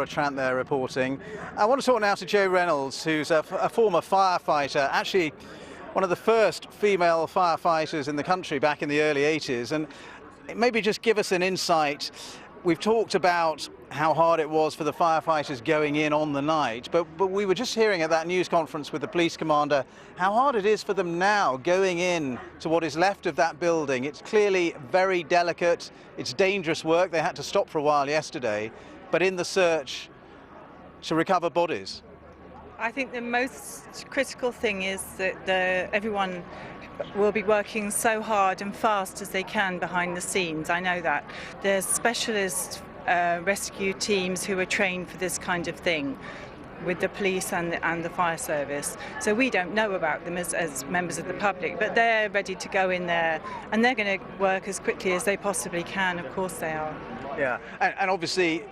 Trant there reporting. I want to talk now to Jo Reynolds, who's a former firefighter, actually one of the first female firefighters in the country back in the early 80s, and maybe just give us an insight. We've talked about how hard it was for the firefighters going in on the night, but we were just hearing at that news conference with the police commander how hard it is for them now going in to what is left of that building. It's clearly very delicate, it's dangerous work. They had to stop for a while yesterday, but in the search to recover bodies. I think the most critical thing is that everyone will be working so hard and fast as they can behind the scenes. I know that. There's specialist rescue teams who are trained for this kind of thing with the police and the fire service. So we don't know about them as members of the public, but they're ready to go in there and they're going to work as quickly as they possibly can. Of course they are. Yeah, and obviously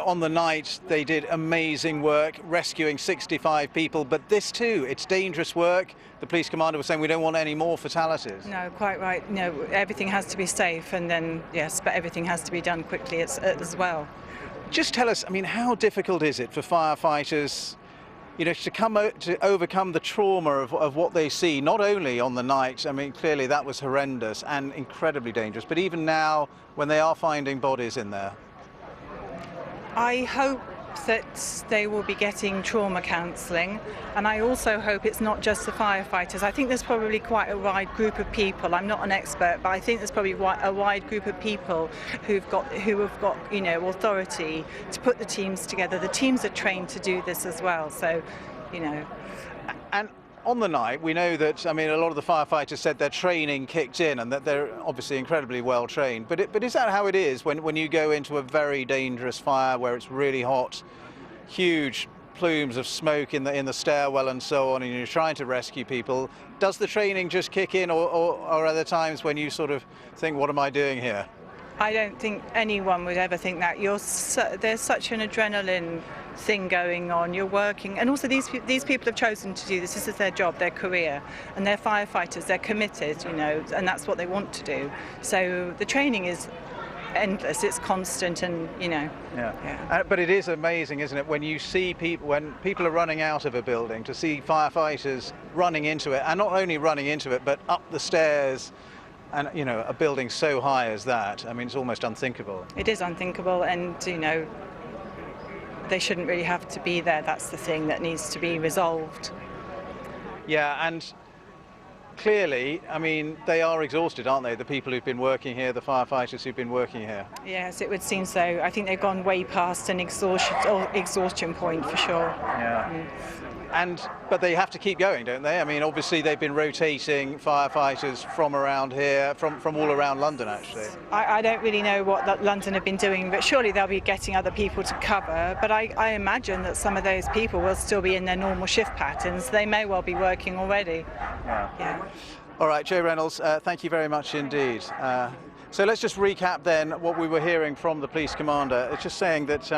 on the night they did amazing work rescuing 65 people, but this too, it's dangerous work. The police commander was saying we don't want any more fatalities. No, quite right. No, everything has to be safe, and then yes, but everything has to be done quickly as well. Just tell us, I mean, how difficult is it for firefighters, to overcome the trauma of what they see, not only on the night, I mean, clearly that was horrendous and incredibly dangerous, but even now when they are finding bodies in there? I hope that they will be getting trauma counselling, and I also hope it's not just the firefighters. I think there's probably quite a wide group of people. I'm not an expert, but I think there's probably a wide group of people who have got authority to put the teams together. The teams are trained to do this as well, so And on the night, we know that, I mean, a lot of the firefighters said their training kicked in and that they're obviously incredibly well trained. But is that how it is when you go into a very dangerous fire where it's really hot, huge plumes of smoke in the stairwell and so on, and you're trying to rescue people? Does the training just kick in, or are there times when you sort of think, what am I doing here? I don't think anyone would ever think that. There's such an adrenaline thing going on. You're working, and also these people have chosen to do this. This is their job, their career, and they're firefighters. They're committed, and that's what they want to do. So the training is endless. It's constant, and Yeah. But it is amazing, isn't it, when you see when people are running out of a building, to see firefighters running into it, and not only running into it, but up the stairs. And a building so high as that, I mean, it's almost unthinkable. It is unthinkable, and they shouldn't really have to be there. That's the thing that needs to be resolved. Yeah, and clearly, I mean, they are exhausted, aren't they? The people who've been working here, the firefighters who've been working here. Yes, it would seem so. I think they've gone way past an exhaustion point for sure. Yeah. But they have to keep going, don't they? I mean, obviously they've been rotating firefighters from around here, from all around London, actually. I don't really know what London have been doing, but surely they'll be getting other people to cover. But I imagine that some of those people will still be in their normal shift patterns. They may well be working already. Yeah. All right, Jo Reynolds, thank you very much indeed. So let's just recap then what we were hearing from the police commander. It's just saying that